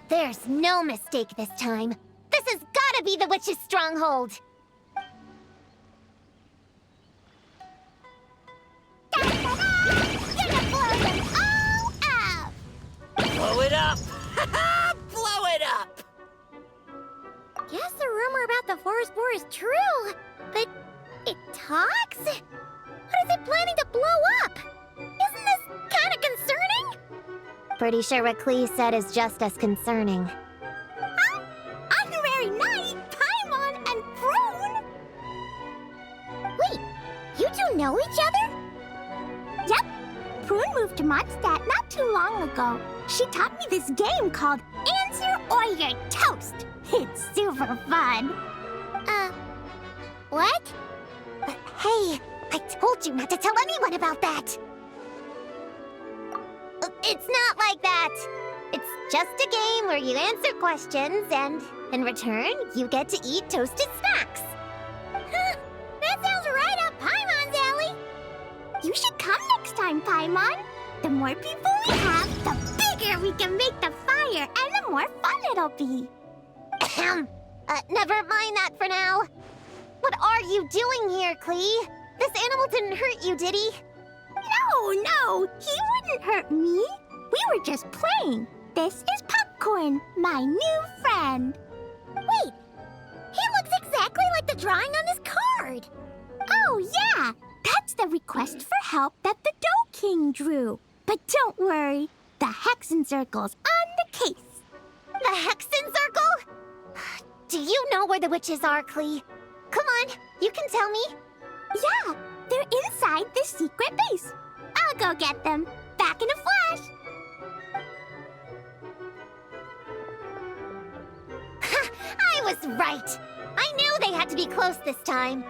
There's no mistake this time. This has gotta be the witch's stronghold. Ta-da! Gonna blow them all up! Blow it up! Blow it up! Guess the rumor about the forest boar is true, but it talks? What is it planning to blow up? Isn't this kind of concerning? Pretty sure what Klee said is just as concerning. Huh? On the very night, Paimon and Prune? Wait, you two know each other? Yep. Prune moved to Mondstadt not too long ago. She taught me this game called Answer or You're Toast. It's super fun. What? But hey, I told you not to tell anyone about that. It's not like that. It's just a game where you answer questions and, in return, you get to eat toasted snacks. Huh, that sounds right up Paimon's alley. You should come next time, Paimon. The more people we have, the bigger we can make the fire, and the more fun it'll be. Never mind that for now. What are you doing here, Klee? This animal didn't hurt you, did he? No, he wouldn't hurt me. We were just playing. This is Popcorn, my new friend. Wait, he looks exactly like the drawing on this card. Oh, yeah, that's the request for help that the Dough King drew. But don't worry, the Hexen Circle's on the case. The Hexen Circle? Do you know where the witches are, Klee? Come on, you can tell me. Yeah, they're inside the secret base. I'll go get them. Back in a flash. I was right. I knew they had to be close this time.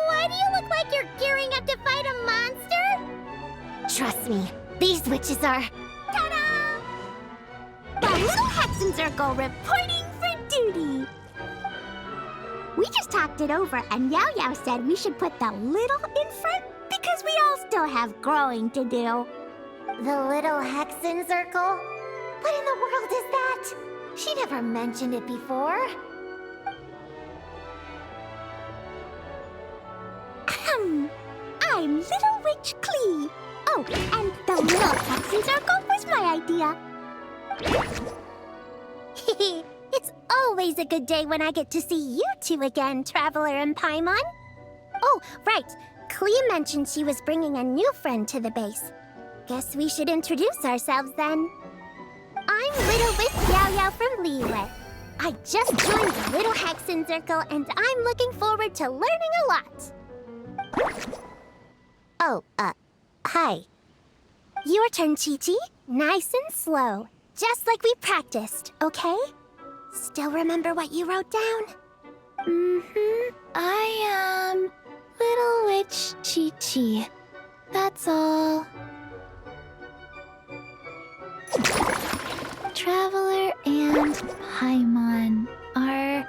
Why do you look like you're gearing up to fight a monster? Trust me, these witches are... Ta-da! The Little Hexen Circle reporting for duty. We just talked it over, and Yao Yao said we should put the little in front because we all still have growing to do. The Little Hexen Circle? What in the world is that? She never mentioned it before. I'm Little Witch Klee. Oh, and the Little Hexen Circle was my idea. It's always a good day when I get to see you two again, Traveler and Paimon. Oh, right. Klee mentioned she was bringing a new friend to the base. Guess we should introduce ourselves then. I'm Little Witch Yao Yao from Liyue. I just joined the Little Hexen Circle, and I'm looking forward to learning a lot. Oh, hi. Your turn, Chi-Chi. Nice and slow. Just like we practiced, okay? Still remember what you wrote down? I am Little Witch Chi-Chi. That's all. Traveler and Paimon are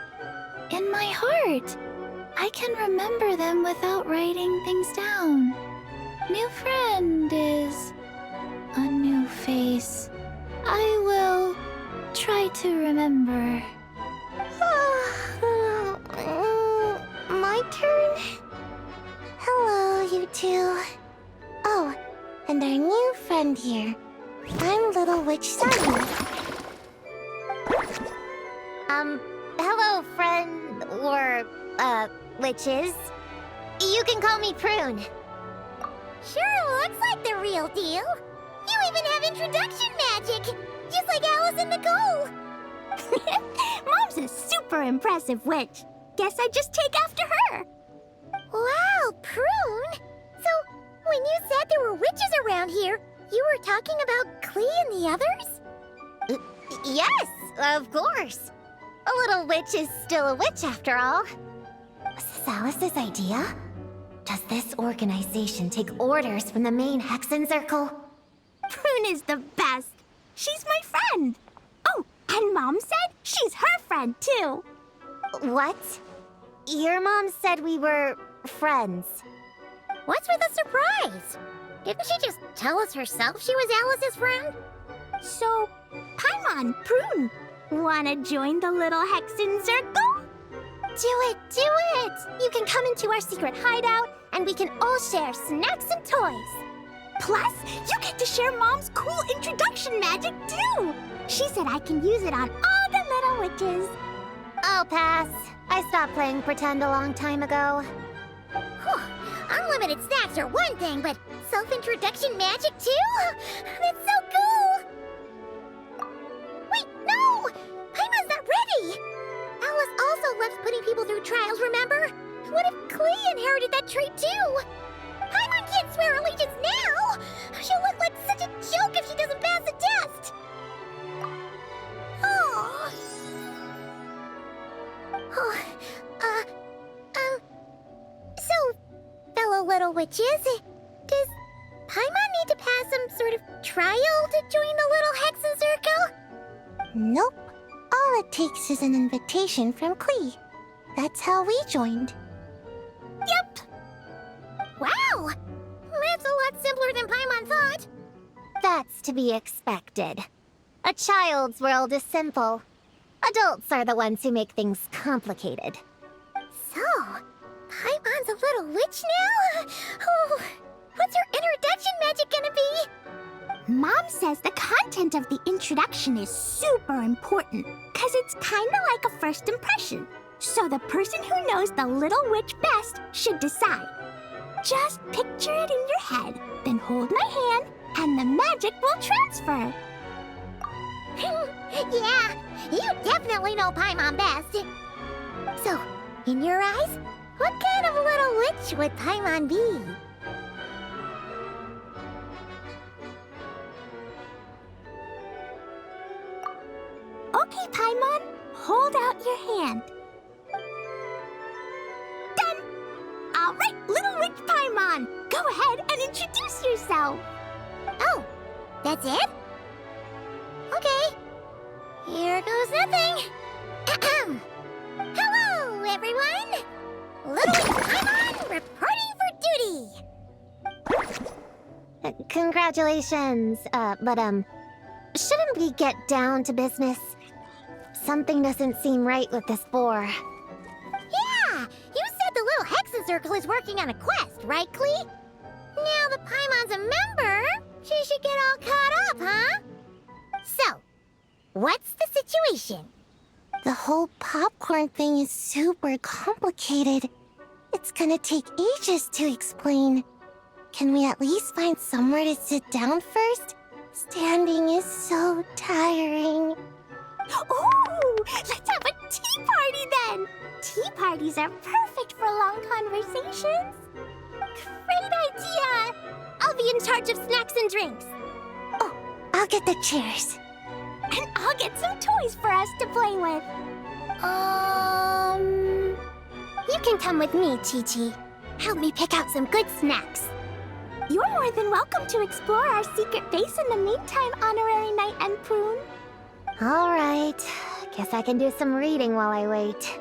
in my heart. I can remember them without writing things down. New friend is a new face. I will try to remember. My turn? Hello, you two. Oh, and our new friend here. I'm Little Witch Sunny. Hello, friend, or, witches. You can call me Prune. Sure looks like the real deal. You even have introduction magic, just like Alice and Nicole. Mom's a super impressive witch. Guess I just take after her. Wow, Prune! So, when you said there were witches around here, you were talking about Klee and the others? Yes, of course. A little witch is still a witch after all. Was this Alice's idea? Does this organization take orders from the main Hexen Circle? Prune is the best. She's my friend. Oh, and Mom said she's her friend, too. What? Your mom said we were friends. What's with the surprise? Didn't she just tell us herself she was Alice's friend? So, Paimon, Prune, wanna join the little Hexen Circle? Do it, do it! You can come into our secret hideout, and we can all share snacks and toys. Plus, you get to share Mom's cool introduction magic, too! She said I can use it on all the little witches. I'll pass. I stopped playing pretend a long time ago. Whew. Unlimited snacks are one thing, but self-introduction magic too? That's so cool! Wait, no! Paimon's not ready! Alice also loves putting people through trials, remember? What if Klee inherited that trait too? Paimon can't swear allegiance now! She'll look like such a joke if she doesn't pass the test! Oh. So, fellow little witches, does Paimon need to pass some sort of trial to join the little Hexen Circle? Nope. All it takes is an invitation from Klee. That's how we joined. Yep! Wow! That's a lot simpler than Paimon thought. That's to be expected. A child's world is simple. Adults are the ones who make things complicated. So, Paimon's a little witch now? Oh, what's her introduction magic gonna be? Mom says the content of the introduction is super important, because it's kind of like a first impression. So the person who knows the little witch best should decide. Just picture it in your head, then hold my hand, and the magic will transfer. Yeah, you definitely know Paimon best. So, in your eyes, what kind of little witch would Paimon be? Okay, Paimon, hold out your hand. Done! All right, little witch Paimon, go ahead and introduce yourself. Oh, that's it? Okay. Here goes nothing. Ahem. Hello, everyone! Little Witch Paimon reporting for duty! Congratulations, but shouldn't we get down to business? Something doesn't seem right with this boar. Yeah! You said the little Hexen Circle is working on a quest, right, Klee? Now that Paimon's a member, she should get all caught up, huh? So, what's the situation? The whole popcorn thing is super complicated. It's gonna take ages to explain. Can we at least find somewhere to sit down first? Standing is so tiring. Ooh, let's have a tea party then! Tea parties are perfect for long conversations. Great idea! I'll be in charge of snacks and drinks. Oh, I'll get the chairs. And I'll get some toys for us to play with. You can come with me, Chi-Chi. Help me pick out some good snacks. You're more than welcome to explore our secret base in the meantime, Honorary Knight and Prune. All right. Guess I can do some reading while I wait.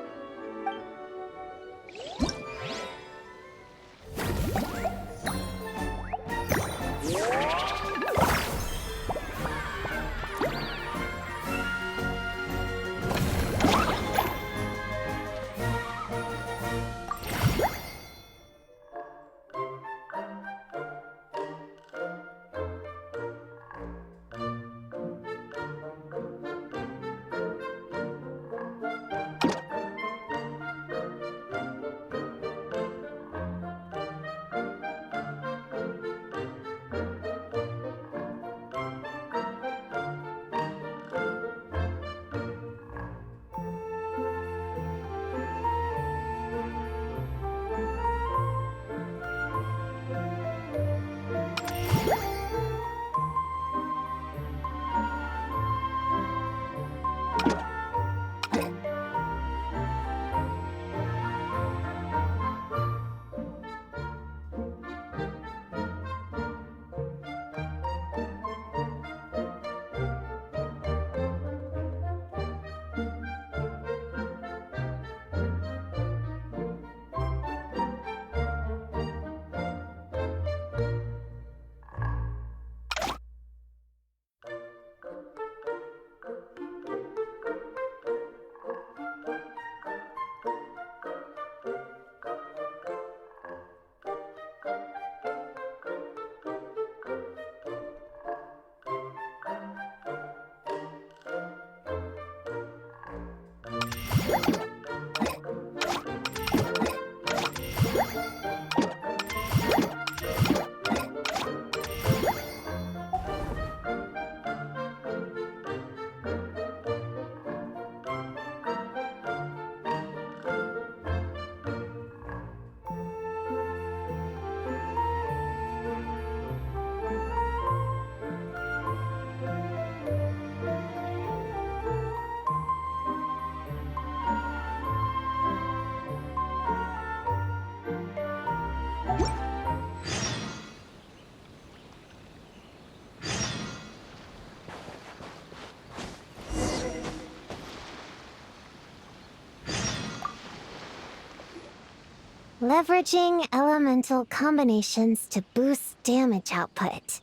Leveraging elemental combinations to boost damage output.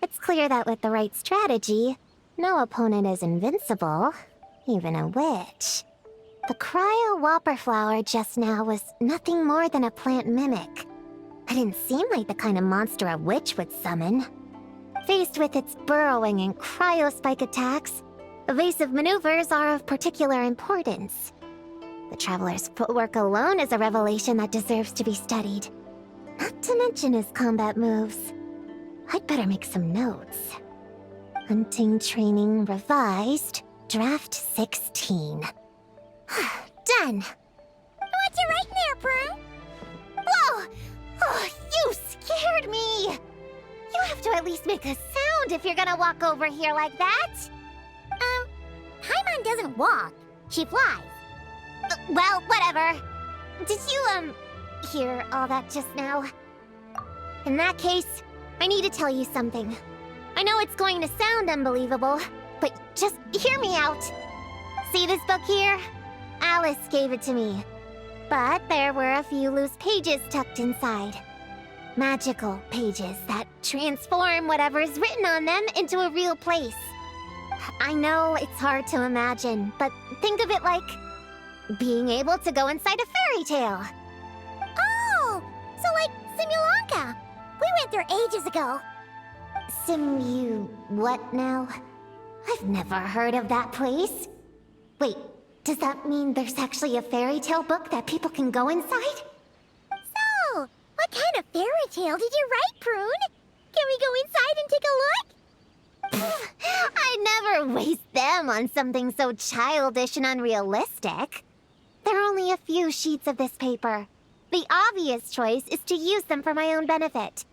It's clear that with the right strategy, no opponent is invincible, even a witch. The cryo whopper flower just now was nothing more than a plant mimic. It didn't seem like the kind of monster a witch would summon. Faced with its burrowing and cryospike attacks, evasive maneuvers are of particular importance. The Traveler's footwork alone is a revelation that deserves to be studied. Not to mention his combat moves. I'd better make some notes. Hunting training revised, draft 16. Done! What you writing there, Prune? Whoa! Oh, you scared me! You have to at least make a sound if you're gonna walk over here like that. Paimon doesn't walk. She flies. Well, whatever. Did you, hear all that just now? In that case, I need to tell you something. I know it's going to sound unbelievable, but just hear me out. See this book here? Alice gave it to me. But there were a few loose pages tucked inside. Magical pages that transform whatever is written on them into a real place. I know it's hard to imagine, but think of it like being able to go inside a fairy tale. Oh, so like Simulanka. We went there ages ago. What now? I've never heard of that place. Wait, does that mean there's actually a fairy tale book that people can go inside? So, what kind of fairy tale did you write, Prune? Can we go inside and take a look? I'd never waste them on something so childish and unrealistic. There are only a few sheets of this paper. The obvious choice is to use them for my own benefit.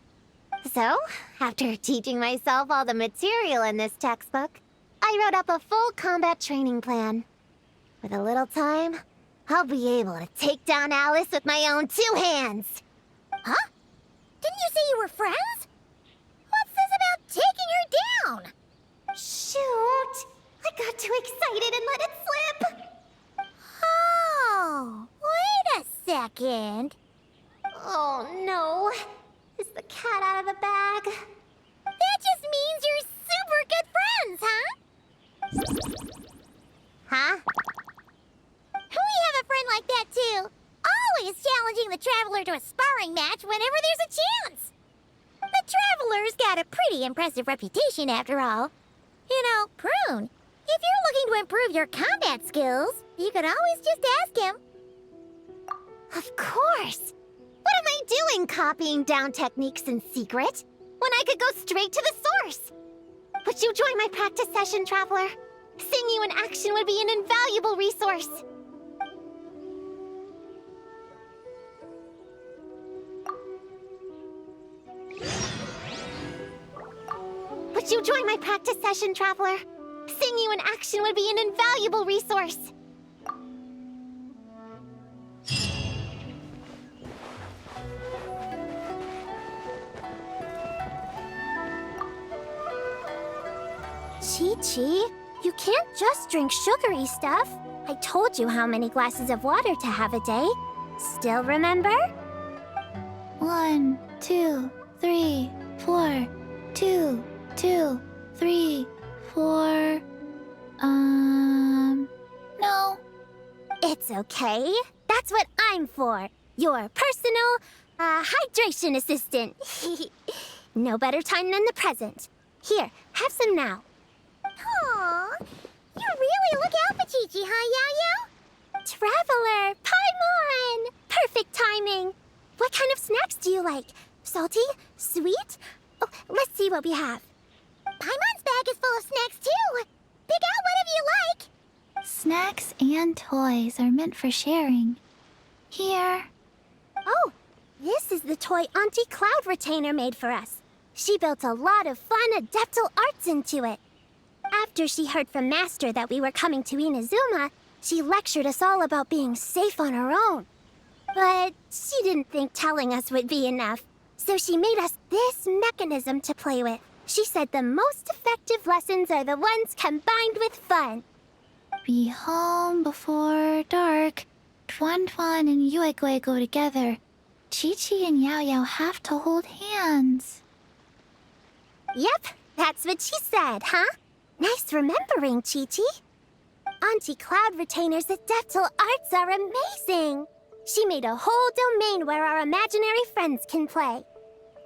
So, after teaching myself all the material in this textbook, I wrote up a full combat training plan. With a little time, I'll be able to take down Alice with my own 2 hands. Huh? Didn't you say you were friends? What's this about taking her down? Shoot! I got too excited and let it slip! Oh, wait a second. Oh no! Is the cat out of the bag? That just means you're super good friends, huh? Huh? We have a friend like that too. Always challenging the Traveler to a sparring match whenever there's a chance. The Traveler's got a pretty impressive reputation after all. You know, Prune, if you're looking to improve your combat skills, you could always just ask him. Of course! What am I doing copying down techniques in secret when I could go straight to the source? Would you join my practice session, Traveler? Seeing you in action would be an invaluable resource. Would you join my practice session, Traveler? Seeing you in action would be an invaluable resource. Chi-Chi, you can't just drink sugary stuff. I told you how many glasses of water to have a day. Still remember? 1, 2, 3, 4. 2, 2, 3, 4. No. It's okay. That's what I'm for. Your personal, hydration assistant. No better time than the present. Here, have some now. Aw, you really look out for Chi-Chi, huh, Yao-Yao? Traveler, Paimon! Perfect timing. What kind of snacks do you like? Salty? Sweet? Oh, let's see what we have. Paimon's bag is full of snacks, too. Pick out whatever you like. Snacks and toys are meant for sharing. Here. Oh, this is the toy Auntie Cloud Retainer made for us. She built a lot of fun adeptal arts into it. After she heard from Master that we were coming to Inazuma, she lectured us all about being safe on her own. But she didn't think telling us would be enough, so she made us this mechanism to play with. She said the most effective lessons are the ones combined with fun. Be home before dark. Tuan Tuan and Yuegui go together, Chi-Chi and Yao Yao have to hold hands. Yep, that's what she said, huh? Nice remembering, Chi-Chi. Auntie Cloud Retainer's adeptal arts are amazing. She made a whole domain where our imaginary friends can play.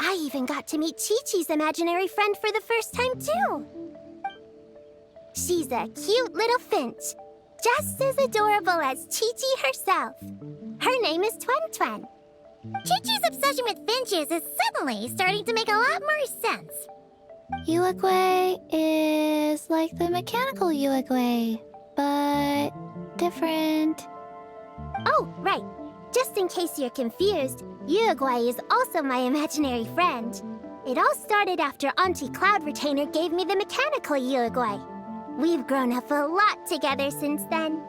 I even got to meet Chi-Chi's imaginary friend for the first time, too. She's a cute little finch, just as adorable as Chi-Chi herself. Her name is Twen Twen. Chi-Chi's obsession with finches is suddenly starting to make a lot more sense. Yuegui is like the mechanical Yuegui, but different. Oh, right. Just in case you're confused, Yuegui is also my imaginary friend. It all started after Auntie Cloud Retainer gave me the mechanical Yuegui. We've grown up a lot together since then.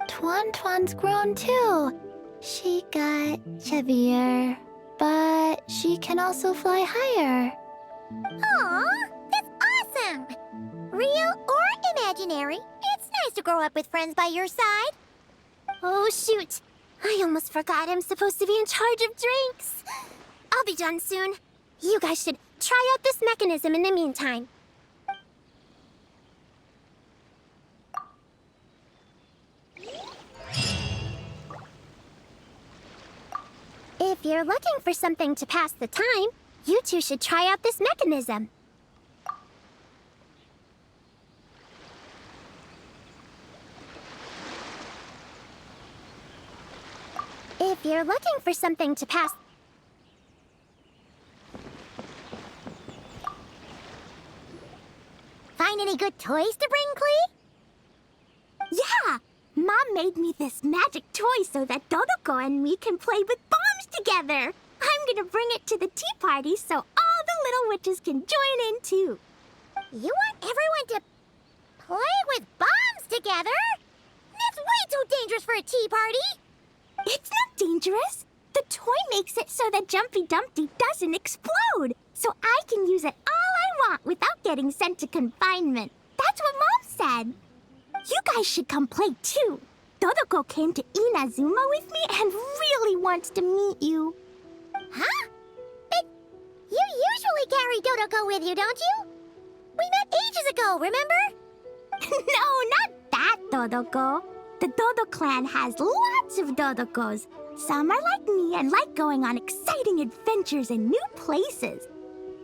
Tuan Tuan's grown too. She got chubbier, but she can also fly higher. Aw, that's awesome! Real or imaginary, it's nice to grow up with friends by your side. Oh, shoot. I almost forgot I'm supposed to be in charge of drinks. I'll be done soon. You guys should try out this mechanism in the meantime. If you're looking for something to pass the time, you two should try out this mechanism. If you're looking for something to pass... Find any good toys to bring, Clee? Yeah! Mom made me this magic toy so that Dodoko and me can play with bombs together. I'm gonna bring it to the tea party so all the little witches can join in too. You want everyone to play with bombs together? That's way too dangerous for a tea party! It's not dangerous. The toy makes it so that Jumpy Dumpty doesn't explode, so I can use it all I want without getting sent to confinement. That's what Mom said. You guys should come play too. Dodoko came to Inazuma with me and really wants to meet you. Huh? But you usually carry Dodoko with you, don't you? We met ages ago, remember? No, not that Dodoko. The Dodo clan has lots of Dodokos. Some are like me and like going on exciting adventures in new places.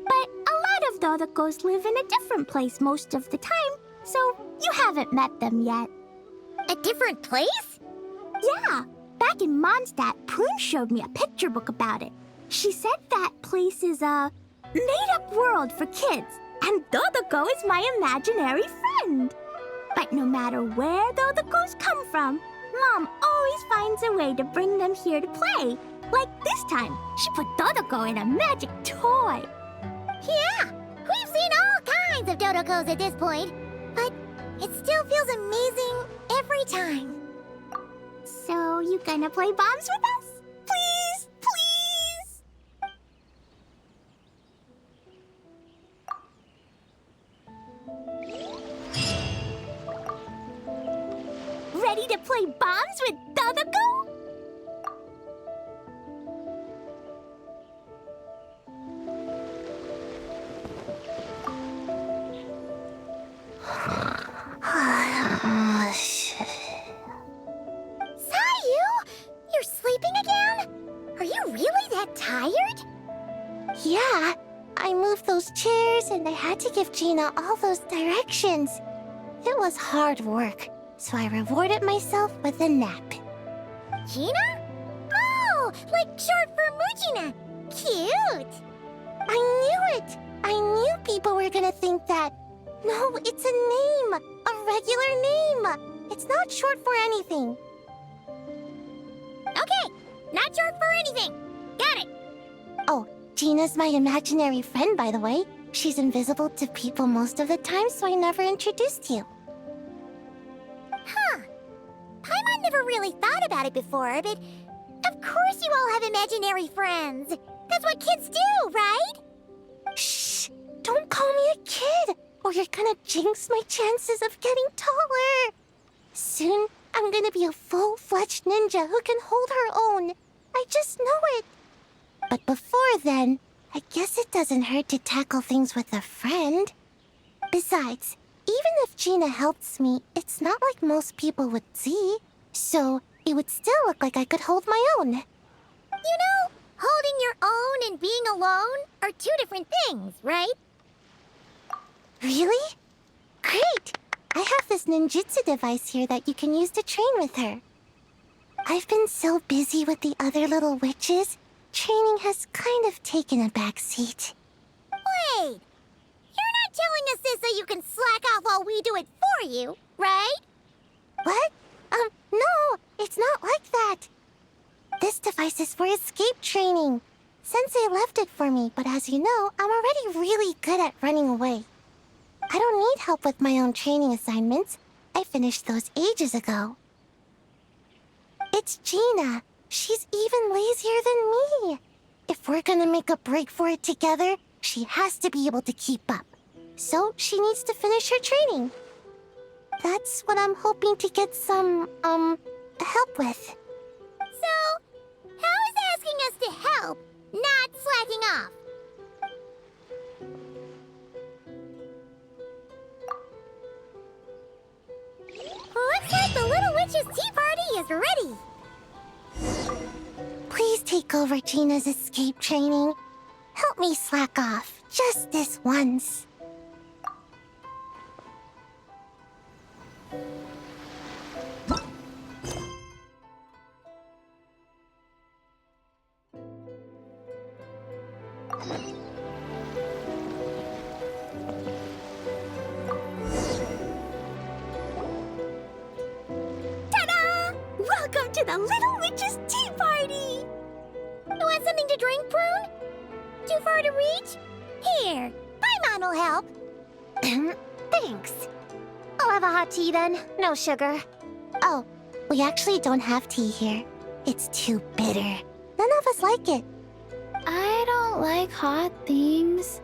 But a lot of Dodokos live in a different place most of the time, so you haven't met them yet. A different place? Yeah, back in Mondstadt, Prune showed me a picture book about it. She said that place is a made-up world for kids, and Dodoko is my imaginary friend. But no matter where Dodokos come from, Mom always finds a way to bring them here to play. Like this time, she put Dodoko in a magic toy. Yeah, we've seen all kinds of Dodokos at this point, but it still feels amazing every time. So, you gonna play bombs with us? Please, please! Ready to play bombs with Dodoko? You're sleeping again? Are you really that tired? Yeah, I moved those chairs and I had to give Gina all those directions. It was hard work, so I rewarded myself with a nap. Gina? Oh, like short for Mujina. Cute. I knew it! I knew people were gonna think that. No, it's a name! A regular name! It's not short for anything. Okay, not short for anything. Got it. Oh, Gina's my imaginary friend, by the way. She's invisible to people most of the time, so I never introduced you. Huh. Paimon never really thought about it before, but of course you all have imaginary friends. That's what kids do, right? Shh! Don't call me a kid, or you're gonna jinx my chances of getting taller. Soon, I'm gonna be a full-fledged ninja who can hold her own. I just know it. But before then, I guess it doesn't hurt to tackle things with a friend. Besides, even if Gina helps me, it's not like most people would see. So, it would still look like I could hold my own. You know, holding your own and being alone are two different things, right? Really? Great! I have this ninjutsu device here that you can use to train with her. I've been so busy with the other little witches, training has kind of taken a back seat. Wait! You're not telling us this so you can slack off while we do it for you, right? What? No, it's not like that. This device is for escape training. Sensei left it for me, but as you know, I'm already really good at running away. I don't need help with my own training assignments. I finished those ages ago. It's Gina. She's even lazier than me. If we're gonna make a break for it together, she has to be able to keep up. So she needs to finish her training. That's what I'm hoping to get some, help with. So, how is asking us to help not slacking off? Looks like the Little Witch's tea party is ready. Please take over Gina's escape training. Help me slack off, just this once. Ta-da! Welcome to the Little Witch's tea party! You want something to drink, Prune? Too far to reach? Here, Paimon will help. Thanks. I'll have a hot tea then, no sugar. Oh, we actually don't have tea here. It's too bitter. None of us like it. I don't like hot things.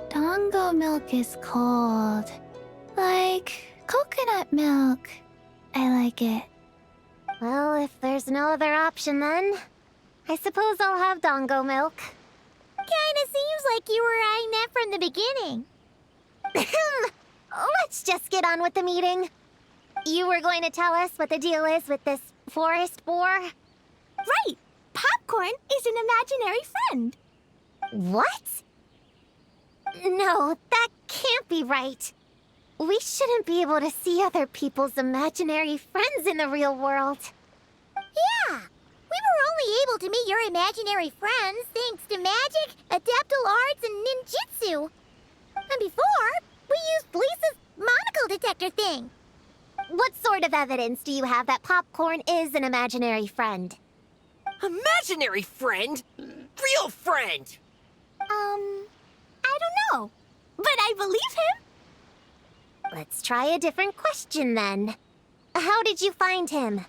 Dongo milk is cold. Like coconut milk. I like it. Well, if there's no other option then, I suppose I'll have Dongo milk. Kinda seems like you were eyeing that from the beginning. Let's just get on with the meeting. You were going to tell us what the deal is with this forest boar? Right! Popcorn is an imaginary friend. What? No, that can't be right. We shouldn't be able to see other people's imaginary friends in the real world. Yeah! We were only able to meet your imaginary friends thanks to magic, adeptal arts, and ninjutsu. And before, we used Lisa's monocle detector thing. What sort of evidence do you have that Popcorn is an imaginary friend? Imaginary friend? Real friend! I don't know. But I believe him. Let's try a different question then. How did you find him?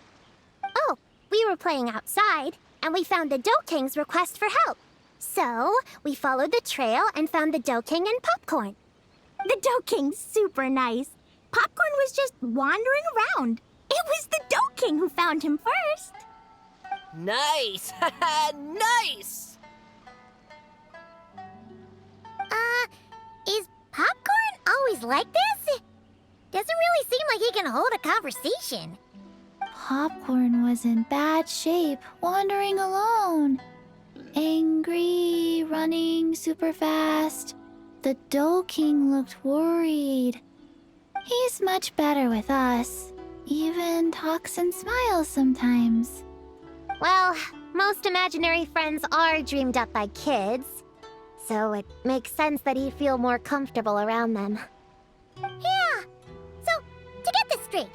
Oh, we were playing outside, and we found the Dough King's request for help. So, we followed the trail and found the Dough King and Popcorn. The Dough King's super nice. Popcorn was just wandering around. It was the Dough King who found him first. Nice! Nice! Is Popcorn always like this? Doesn't really seem like he can hold a conversation. Popcorn was in bad shape, wandering alone. Angry, running super fast. The Dough King looked worried. He's much better with us. Even talks and smiles sometimes. Well, most imaginary friends are dreamed up by kids, so it makes sense that he'd feel more comfortable around them. Yeah. So, to get this straight,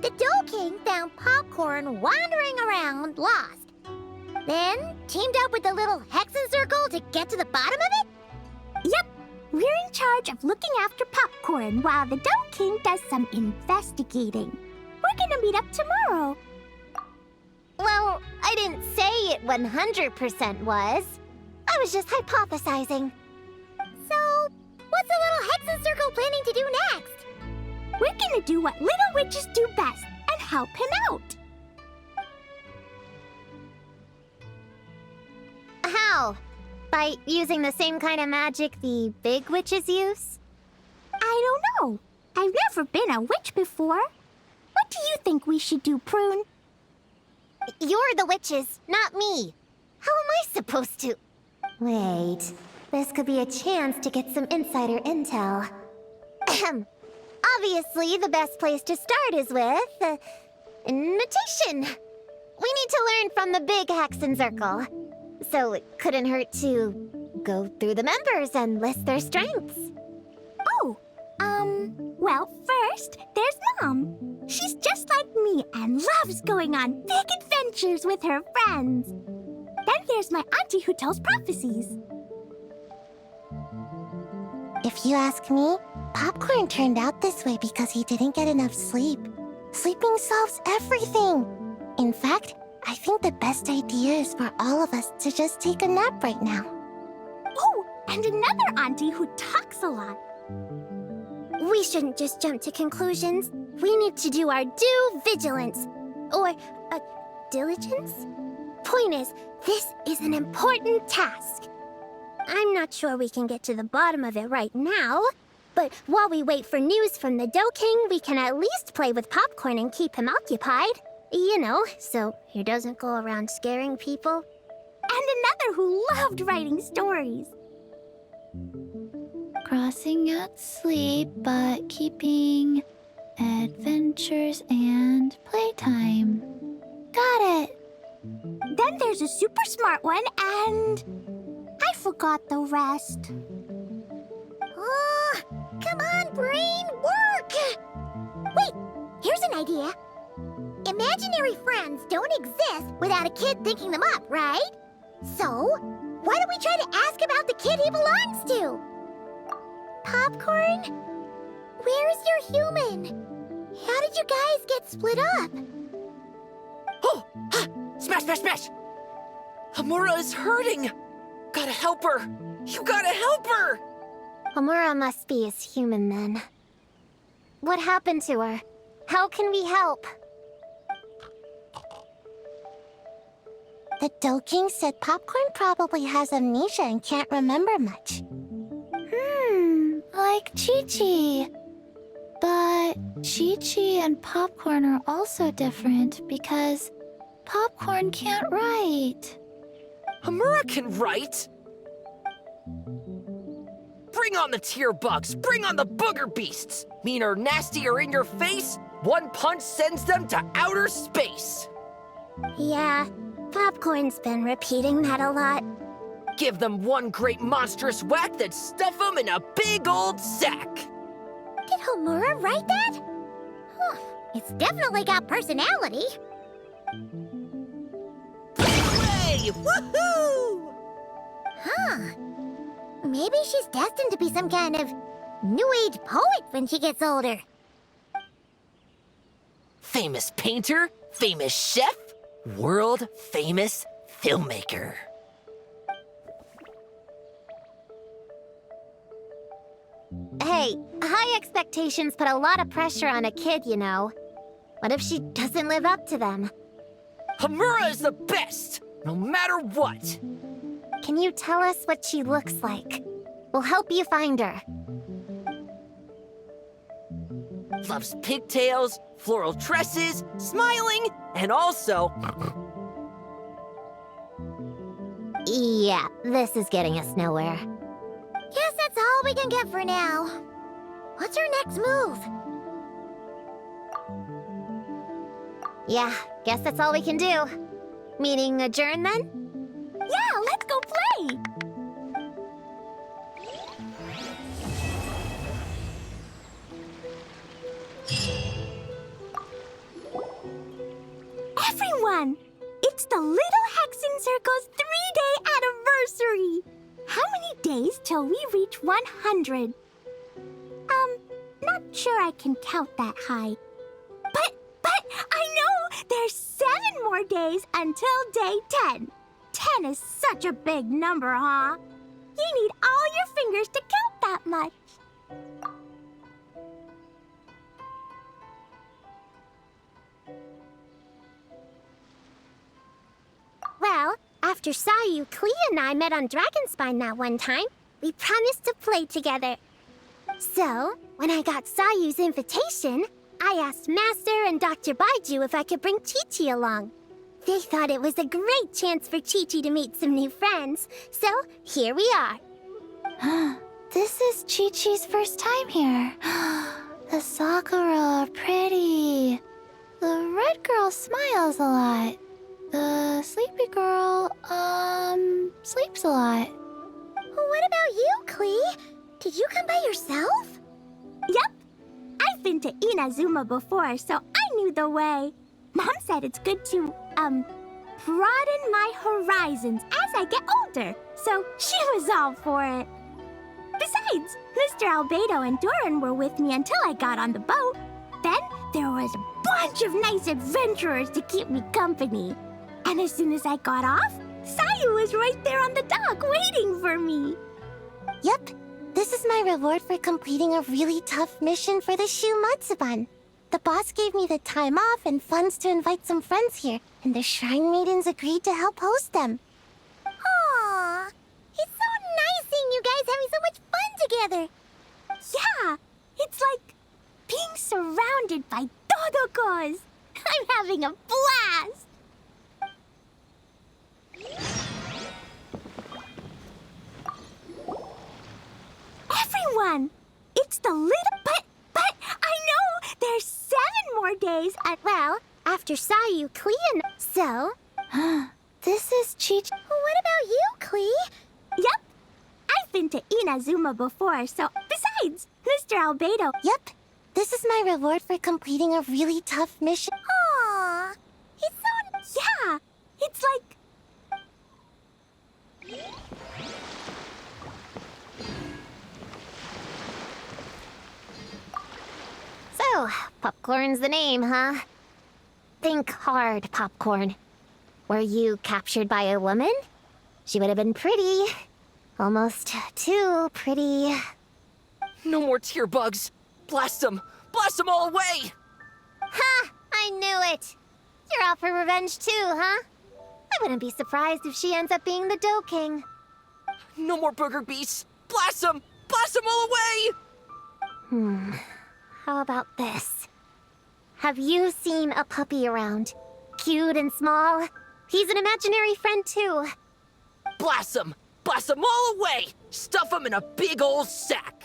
the Dough King found Popcorn wandering around, lost. Then teamed up with the little Hexen Circle to get to the bottom of it? Yep. We're in charge of looking after Popcorn while the Dough King does some investigating. We're gonna meet up tomorrow. Well, I didn't say it 100% was. I was just hypothesizing. So, what's the little Hexen Circle planning to do next? We're gonna do what little witches do best and can help him out. How? By using the same kind of magic the big witches use? I don't know. I've never been a witch before. What do you think we should do, Prune? You're the witches, not me. How am I supposed to? Wait, this could be a chance to get some insider intel. Ahem. Obviously, the best place to start is with imitation. We need to learn from the big Hexen Circle. So it couldn't hurt to go through the members and list their strengths. Oh, well, first, there's Mom. She's just like me and loves going on big adventures with her friends. Then there's my auntie who tells prophecies. If you ask me, Popcorn turned out this way because he didn't get enough sleep. Sleeping solves everything. In fact, I think the best idea is for all of us to just take a nap right now. Oh, and another auntie who talks a lot. We shouldn't just jump to conclusions. We need to do our due vigilance. Or, diligence? Point is, this is an important task. I'm not sure we can get to the bottom of it right now, but while we wait for news from the Dough King, we can at least play with Popcorn and keep him occupied. You know, so he doesn't go around scaring people. And another who loved writing stories. Crossing out sleep, but keeping adventures and playtime. Got it. Then there's a super smart one, and I forgot the rest. Oh, come on, brain, work! Wait, here's an idea. Imaginary friends don't exist without a kid thinking them up, right? So, why don't we try to ask about the kid he belongs to? Popcorn? Where's your human? How did you guys get split up? Oh! Ha! Smash, smash, smash! Hamura is hurting! Gotta help her! You gotta help her! Amura must be his human then. What happened to her? How can we help? The Dough King said Popcorn probably has amnesia and can't remember much. Like Chi-Chi. But Chi-Chi and Popcorn are also different because Popcorn can't write. Hamura can write! Bring on the tear bugs! Bring on the booger beasts! Mean or nasty or in your face, one punch sends them to outer space! Yeah, Popcorn's been repeating that a lot. Give them one great monstrous whack, then stuff them in a big old sack! Did Homura write that? Huh, it's definitely got personality. Hooray! Woohoo! Huh. Maybe she's destined to be some kind of new age poet when she gets older. Famous painter, famous chef, world famous filmmaker. Hey, high expectations put a lot of pressure on a kid, you know. What if she doesn't live up to them? Hamura is the best, no matter what. Can you tell us what she looks like? We'll help you find her. Loves pigtails, floral tresses, smiling, and also... Yeah, this is getting us nowhere. Guess that's all we can get for now. What's our next move? Yeah, guess that's all we can do. Meaning adjourn then? Yeah, let's go play! Everyone! It's the Little Hexen Circle's 3-day anniversary! How many days till we reach 100? Not sure I can count that high. But I know there's 7 more days until day 10. 10 is such a big number, huh? You need all your fingers to count that much. Well, after Sayu, Klee, and I met on Dragonspine that one time, we promised to play together. So, when I got Sayu's invitation, I asked Master and Dr. Baiju if I could bring Chi-Chi along. They thought it was a great chance for Chi-Chi to meet some new friends, so here we are. This is Chi-Chi's first time here. The Sakura are pretty. The red girl smiles a lot. The sleepy girl, sleeps a lot. What about you, Klee? Did you come by yourself? Yep. I've been to Inazuma before, so I knew the way. Mom said it's good to, broaden my horizons as I get older, so she was all for it. Besides, Mr. Albedo and Doran were with me until I got on the boat. Then there was a bunch of nice adventurers to keep me company. And as soon as I got off, Sayu was right there on the dock waiting for me. Yep, this is my reward for completing a really tough mission for the Shu Matsuban. The boss gave me the time off and funds to invite some friends here, and the Shrine Maidens agreed to help host them. Aww, it's so nice seeing you guys having so much fun together. Yeah, it's like being surrounded by Dodokos. I'm having a blast. Everyone, it's the little... But I know there's 7 more days well, after Sayu, Klee, and... So? This is Chi-Chi. What about you, Klee? Yep. I've been to Inazuma before, so... Besides, Mr. Albedo... Yep. This is my reward for completing a really tough mission. Aww. It's so... Yeah. It's like... So, popcorn's the name, huh? Think hard, Popcorn. Were you captured by a woman? She would have been pretty. Almost too pretty. No more tear bugs. Blast them! Blast them all away! Ha! I knew it! You're out for revenge too, huh? I wouldn't be surprised if she ends up being the Dough King. No more booger beasts! Blast them! Blast them all away! How about this? Have you seen a puppy around? Cute and small? He's an imaginary friend too. Blast them! Blast them all away! Stuff them in a big old sack!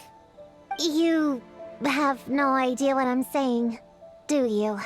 You have no idea what I'm saying, do you?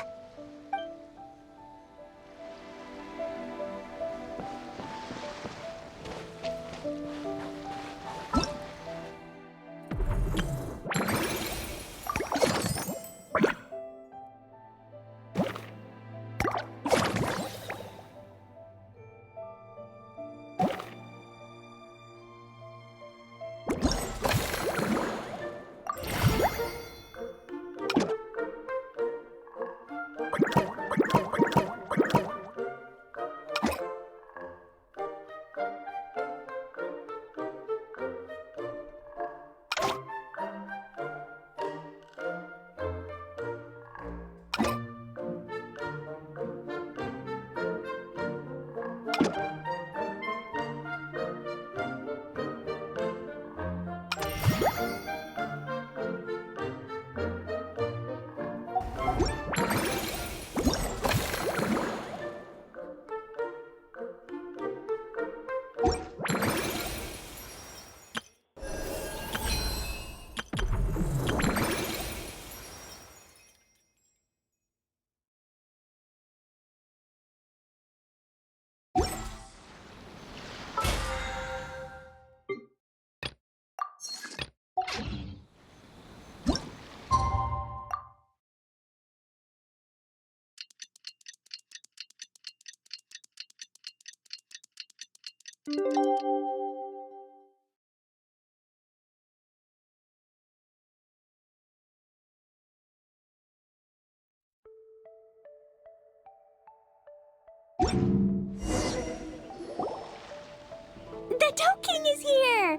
The Dough King is here!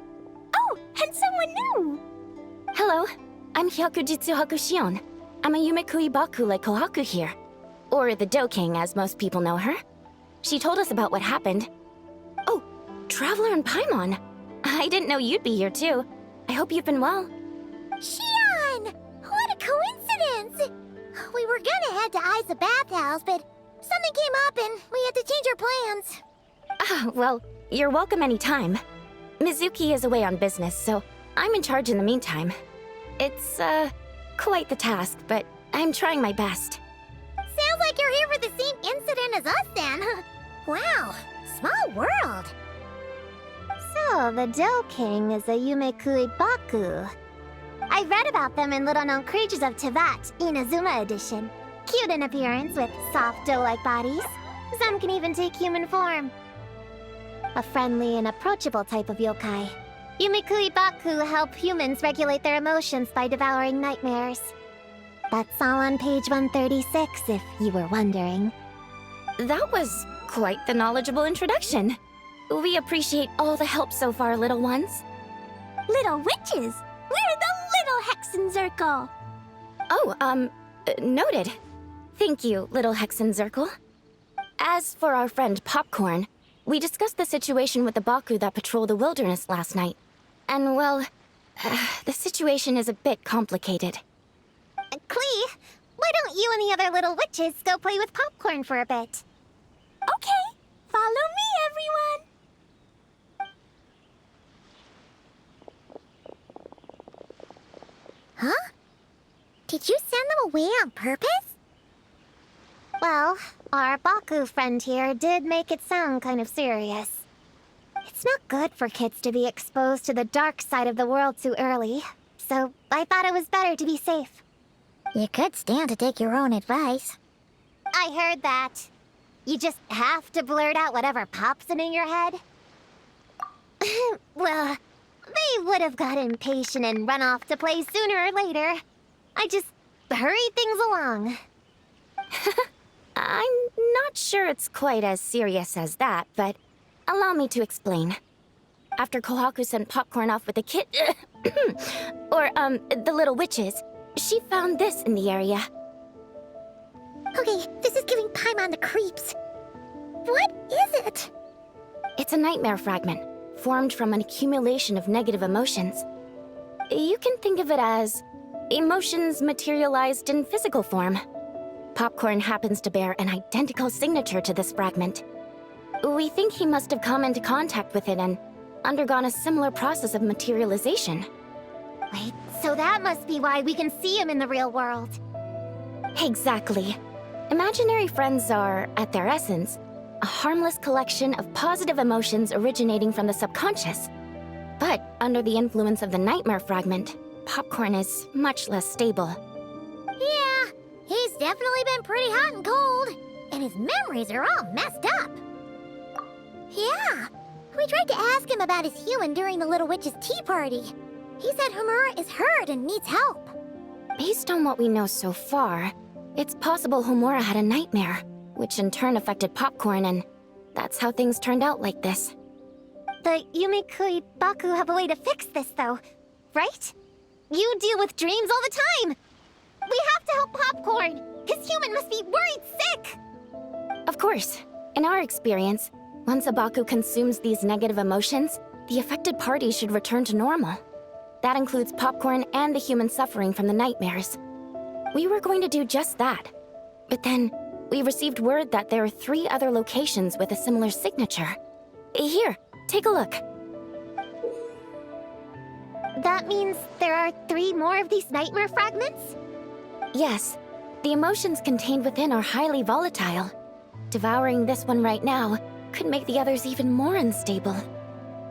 Oh, and someone new! Hello, I'm Hyakujitsu Hakushion. I'm a Yumekui Bakule Kohaku here. Or the Dough King, as most people know her. She told us about what happened. Oh, Traveler and Paimon. I didn't know you'd be here too. I hope you've been well. Shion! What a coincidence! We were gonna head to Ai's bathhouse, but something came up and we had to change our plans. Ah, well, you're welcome anytime. Mizuki is away on business, so I'm in charge in the meantime. It's, quite the task, but I'm trying my best. Sounds like you're here for the same incident as us then. Wow, small world. So, the Dough King is a Yumekui Baku. I read about them in Little Known Creatures of Teyvat, Inazuma edition. Cute in appearance with soft dough-like bodies. Some can even take human form. A friendly and approachable type of yokai. Yumekui Baku help humans regulate their emotions by devouring nightmares. That's all on page 136, if you were wondering. That was quite the knowledgeable introduction. We appreciate all the help so far, little ones. Little witches! We're the Little Hexenzirkel! Oh, noted. Thank you, little Hexenzirkel. As for our friend Popcorn, we discussed the situation with the Baku that patrol the wilderness last night. And, well, the situation is a bit complicated. Klee, why don't you and the other little witches go play with Popcorn for a bit? Okay, follow me, everyone! Huh? Did you send them away on purpose? Well, our Baku friend here did make it sound kind of serious. It's not good for kids to be exposed to the dark side of the world too early, so I thought it was better to be safe. You could stand to take your own advice. I heard that. You just have to blurt out whatever pops in your head. Well, they would have got impatient and run off to play sooner or later. I just hurried things along. I'm not sure it's quite as serious as that, but allow me to explain. After Kohaku sent Popcorn off with the kid... the little witches, she found this in the area. Okay, this is giving Paimon the creeps. What is it? It's a nightmare fragment, formed from an accumulation of negative emotions. You can think of it as emotions materialized in physical form. Popcorn happens to bear an identical signature to this fragment. We think he must have come into contact with it and undergone a similar process of materialization. Wait, so that must be why we can see him in the real world. Exactly. Imaginary friends are, at their essence, a harmless collection of positive emotions originating from the subconscious. But under the influence of the nightmare fragment, Popcorn is much less stable. Yeah, he's definitely been pretty hot and cold, and his memories are all messed up. Yeah, we tried to ask him about his human during the Little Witch's tea party. He said Homura is hurt and needs help. Based on what we know so far, it's possible Homura had a nightmare, which in turn affected Popcorn, and that's how things turned out like this. The Yumekui Baku have a way to fix this, though, right? You deal with dreams all the time! We have to help Popcorn! His human must be worried sick! Of course. In our experience, once a Baku consumes these negative emotions, the affected party should return to normal. That includes Popcorn and the human suffering from the nightmares. We were going to do just that. But then, we received word that there are 3 other locations with a similar signature. Here, take a look. That means there are 3 more of these nightmare fragments? Yes, the emotions contained within are highly volatile. Devouring this one right now could make the others even more unstable.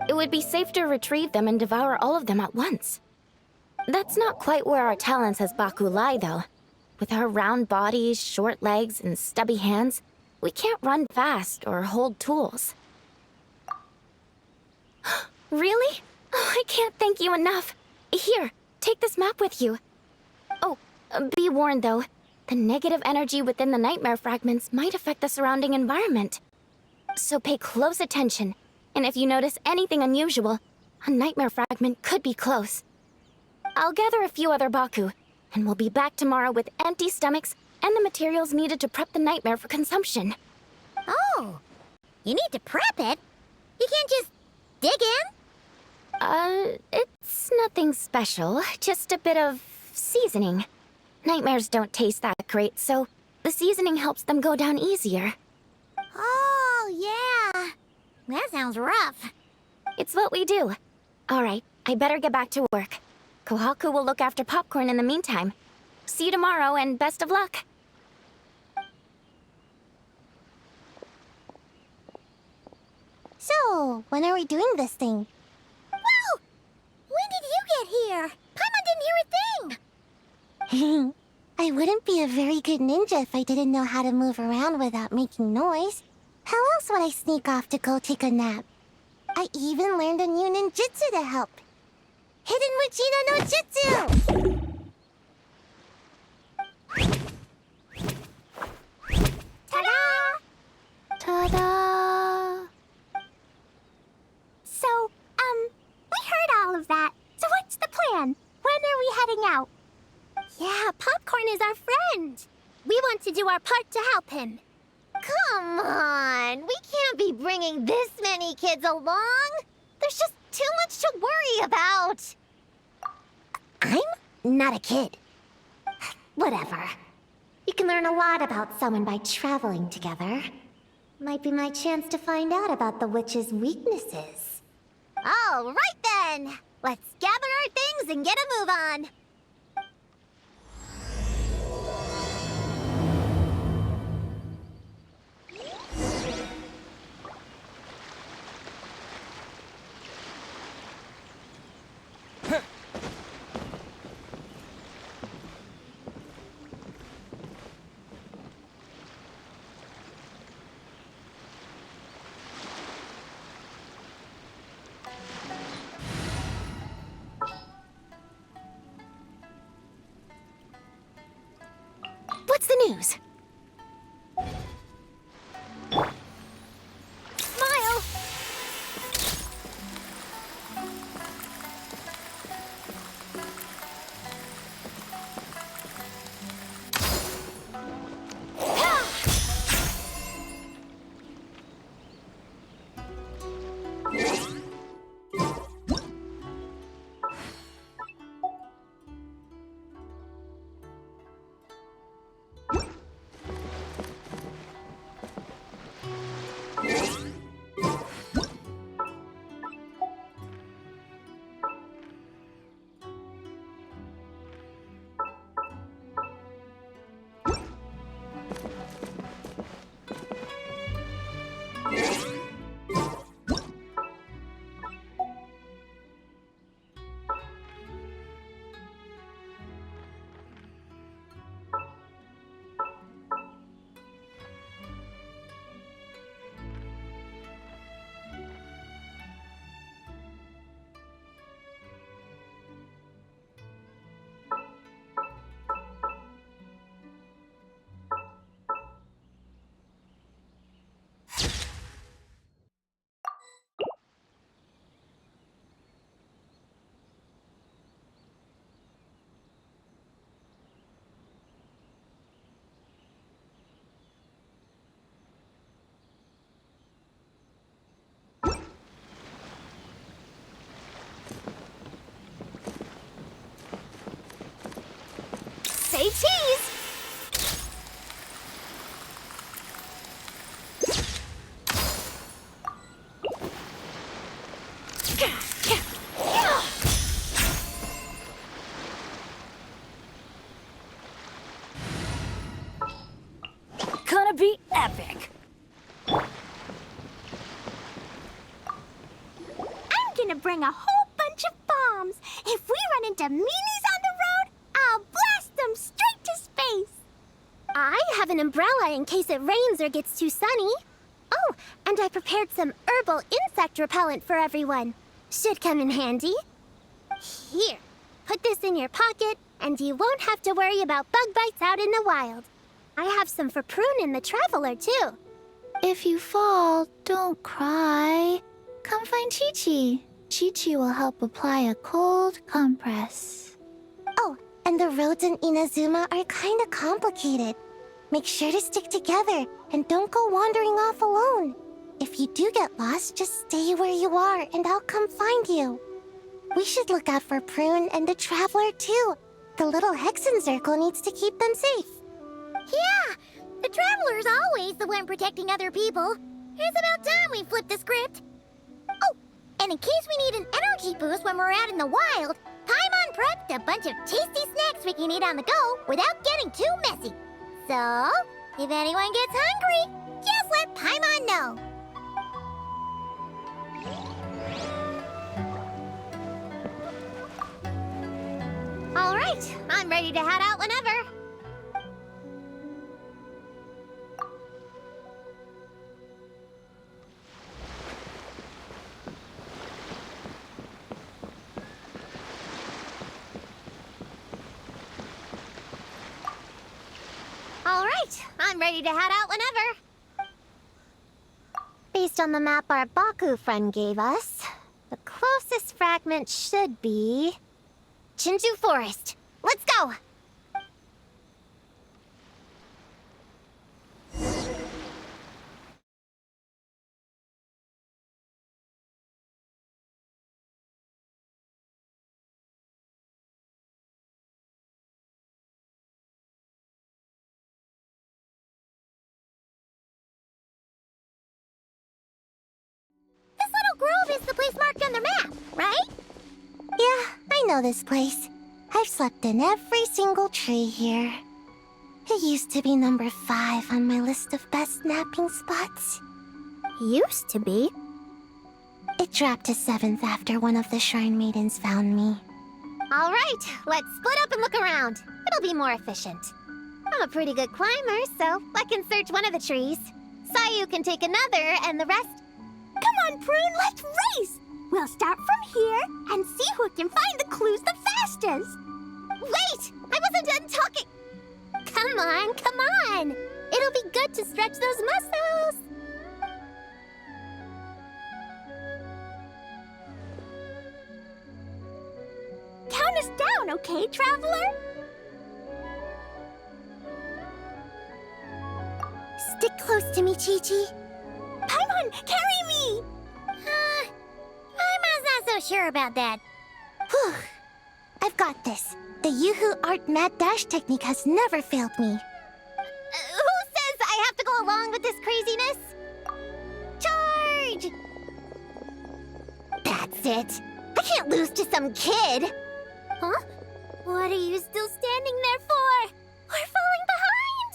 It would be safe to retrieve them and devour all of them at once. That's not quite where our talents as Baku lie, though. With our round bodies, short legs, and stubby hands, we can't run fast or hold tools. Really? Oh, I can't thank you enough. Here, take this map with you. Oh, be warned though, the negative energy within the nightmare fragments might affect the surrounding environment. So pay close attention, and if you notice anything unusual, a nightmare fragment could be close. I'll gather a few other Baku, and we'll be back tomorrow with empty stomachs and the materials needed to prep the nightmare for consumption. Oh, You need to prep it. You can't just dig in. It's nothing special. Just a bit of seasoning. Nightmares don't taste that great, so the seasoning helps them go down easier. Oh, yeah. That sounds rough. It's what we do. All right, I better get back to work. Kohaku will look after popcorn in the meantime. See you tomorrow, and best of luck. So, when are we doing this thing? Whoa! When did you get here? Paimon didn't hear a thing. I wouldn't be a very good ninja if I didn't know how to move around without making noise. How else would I sneak off to go take a nap? I even learned a new ninjutsu to help. Hidden Wujina no Jutsu! Ta-da! Ta-da! So, we heard all of that. So what's the plan? When are we heading out? Yeah, Popcorn is our friend. We want to do our part to help him. Come on! We can't be bringing this many kids along! There's just too much to worry about! I'm not a kid. Whatever. You can learn a lot about someone by traveling together. Might be my chance to find out about the witch's weaknesses. All right then. Let's gather our things and get a move on. What's the news? Smile. Say cheese. Gonna be epic. I'm gonna bring a whole bunch of bombs. If we run into meanies on the road, I'll blast them straight to space. I have an umbrella in case it rains or gets too sunny. Oh, and I prepared some herbal insect repellent for everyone. Should come in handy. Here, put this in your pocket, and you won't have to worry about bug bites out in the wild. I have some for Prune and the Traveler, too. If you fall, don't cry. Come find Chi-Chi. Chi-Chi will help apply a cold compress. Oh, and the roads in Inazuma are kinda complicated. Make sure to stick together and don't go wandering off alone. If you do get lost, just stay where you are and I'll come find you. We should look out for Prune and the Traveler too. The little Hexen Circle needs to keep them safe. Yeah, the Traveler's always the one protecting other people. It's about time we flipped the script. Oh, and in case we need an energy boost when we're out in the wild, Paimon prepped a bunch of tasty snacks we can eat on the go without getting too messy. So, if anyone gets hungry, just let Paimon know. All right, I'm ready to head out whenever. All right, I'm ready to head out whenever. Based on the map our Baku friend gave us, the closest fragment should be Chinju Forest. Let's go! This little grove is the place marked on the map, right? Yeah, I know this place. I've slept in every single tree here. It used to be number 5 on my list of best napping spots. Used to be. It dropped to 7th after one of the Shrine Maidens found me. All right, let's split up and look around. It'll be more efficient. I'm a pretty good climber, so I can search one of the trees. Sayu can take another, and the rest... Come on, Prune, let's race! We'll start from here and see who can find the clues the fastest. Wait! I wasn't done talking! Come on, come on! It'll be good to stretch those muscles! Count us down, okay, Traveler? Stick close to me, Chi-Chi. Paimon, carry me! Paimon's not so sure about that. Whew. I've got this. The Yoo-Hoo Art Mad Dash technique has never failed me. Who says I have to go along with this craziness? Charge! That's it. I can't lose to some kid. Huh? What are you still standing there for? We're falling behind!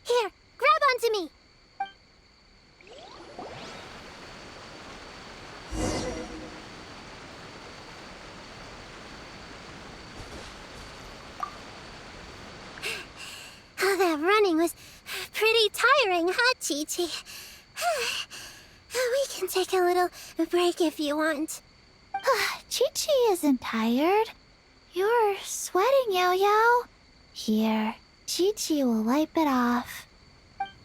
Here, grab onto me. Oh, that running was pretty tiring, huh, Chi-Chi? We can take a little break if you want. Chi-Chi isn't tired. You're sweating, Yao-Yao. Here, Chi-Chi will wipe it off.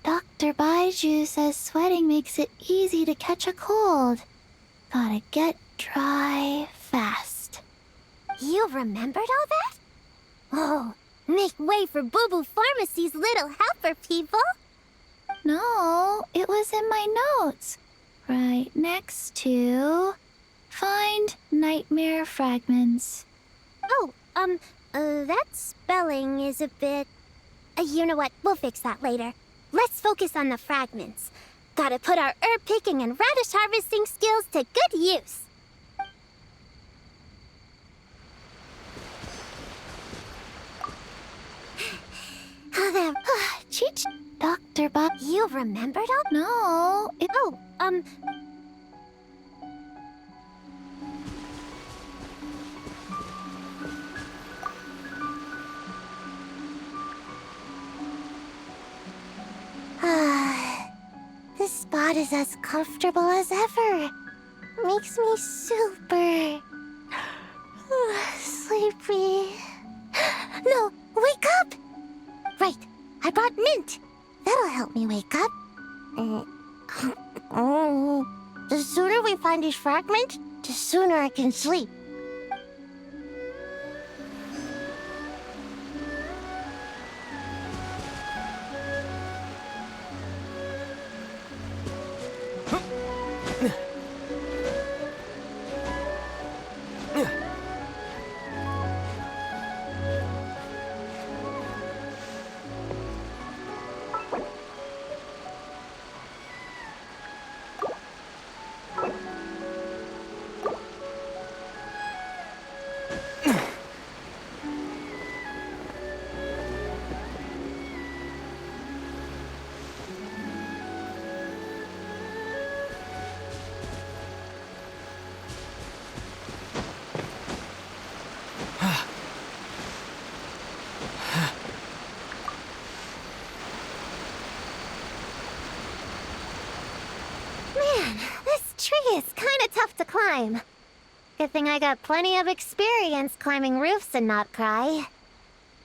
Dr. Baiju says sweating makes it easy to catch a cold. Gotta get dry fast. You remembered all that? Oh, make way for Boo Boo Pharmacy's little helper, people. No, it was in my notes. Right next to... Find nightmare fragments. Oh, that spelling is a bit... you know what? We'll fix that later. Let's focus on the fragments. Gotta put our herb picking and radish harvesting skills to good use. Oh, that... Chi-Chi... Dr. Ba... You remembered all... No, it... Oh, This spot is as comfortable as ever. Makes me super... sleepy. No, wake up! Right, I brought mint. That'll help me wake up. The sooner we find these fragments, the sooner I can sleep. Man, this tree is kinda tough to climb. Good thing I got plenty of experience climbing roofs and not cry.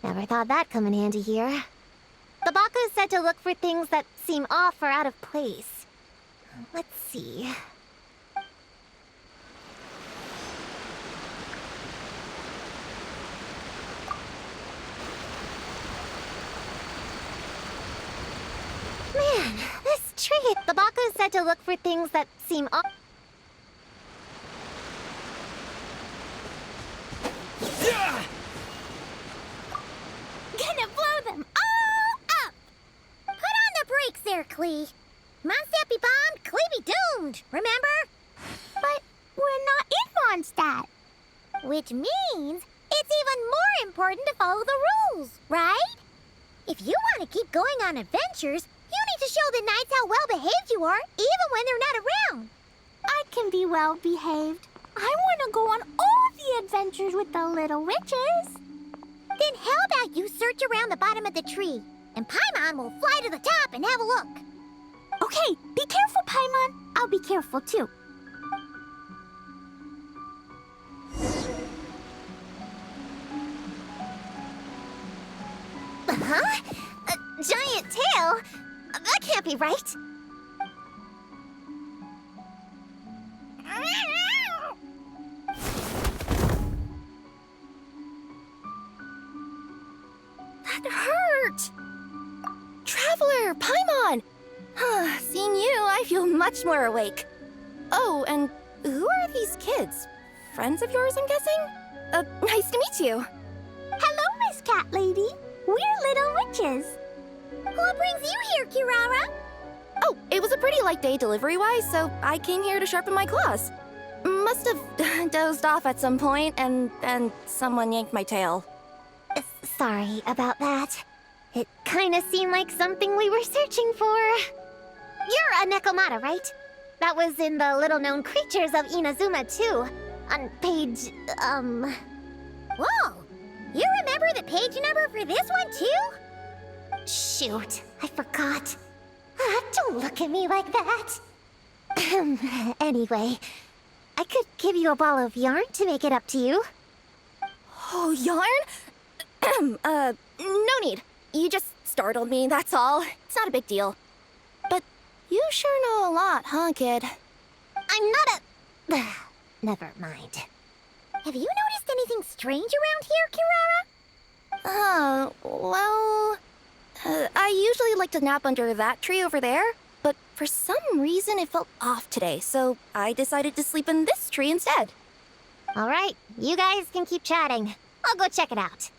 Never thought that'd come in handy here. The Baku said to look for things that seem off or out of place. Let's see. Man, this tree. The Baku said to look for things that seem off. Gonna blow them all up! Put on the brakes there, Klee. Mondstadt be bombed, Klee be doomed, remember? But we're not in Mondstadt. Which means it's even more important to follow the rules, right? If you want to keep going on adventures, you need to show the knights how well behaved you are, even when they're not around. I can be well behaved. I want to go on all the adventures with the little witches. Then how about you search around the bottom of the tree, and Paimon will fly to the top and have a look. Okay, be careful, Paimon. I'll be careful too. Huh? A giant tail? That can't be right. That hurt! Traveler, Paimon! Seeing you, I feel much more awake. Oh, and who are these kids? Friends of yours, I'm guessing? Nice to meet you. Hello, Miss Cat Lady. We're little witches. What brings you here, Kirara? Oh, it was a pretty light day delivery-wise, so I came here to sharpen my claws. Must have dozed off at some point, and then someone yanked my tail. Sorry about that. It kind of seemed like something we were searching for. You're a Nekomata, right? That was in the little-known creatures of Inazuma, too. On page, Whoa! You remember the page number for this one, too? Shoot, I forgot. Don't look at me like that. Anyway, I could give you a ball of yarn to make it up to you. Oh, yarn? No need. You just startled me, that's all. It's not a big deal. But you sure know a lot, huh, kid? I'm not a... Never mind. Have you noticed anything strange around here, Kirara? Well... I usually like to nap under that tree over there, but for some reason it felt off today, so I decided to sleep in this tree instead. All right, you guys can keep chatting. I'll go check it out.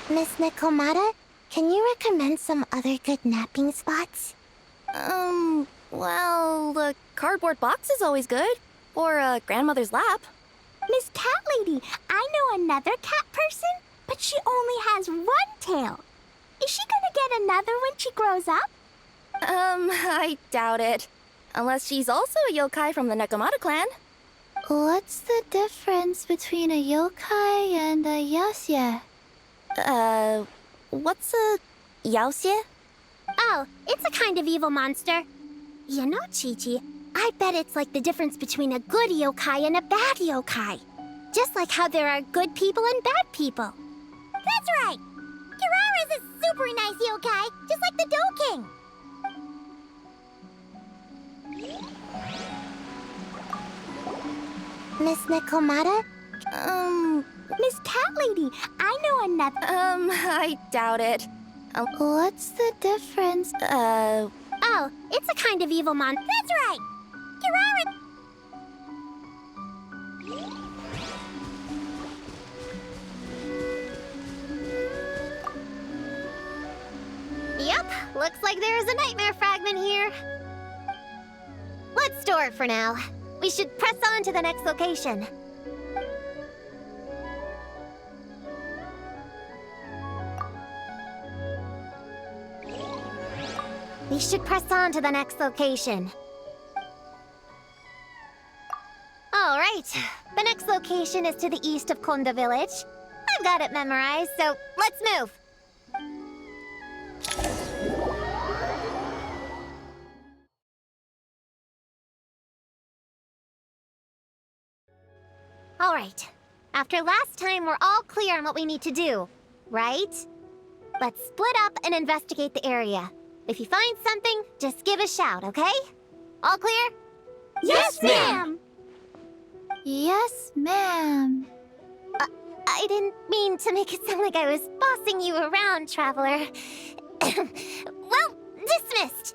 Miss Nekomata, can you recommend some other good napping spots? Well, the cardboard box is always good. Or a grandmother's lap. Miss Cat Lady, I know another cat person, but she only has one tail. Is she gonna get another when she grows up? I doubt it. Unless she's also a yokai from the Nekomata clan. What's the difference between a yokai and a yasye? What's a yaoxie? Oh, it's a kind of evil monster. You know, Chi-Chi, I bet it's like the difference between a good yokai and a bad yokai. Just like how there are good people and bad people. That's right! Kirara's a super nice yokai, just like the Dough King. Miss Nekomata? Miss Cat Lady, I know another... I doubt it. What's the difference? Oh, it's a kind of evil monster. That's right! Kirara... Yep, looks like there is a nightmare fragment here. Let's store it for now. We should press on to the next location. We should press on to the next location. All right, the next location is to the east of Konda Village. I've got it memorized, so let's move. All right, after last time, we're all clear on what we need to do, right? Let's split up and investigate the area. If you find something, just give a shout, okay? All clear? Yes, ma'am! Yes, ma'am. I didn't mean to make it sound like I was bossing you around, Traveler. Well, dismissed!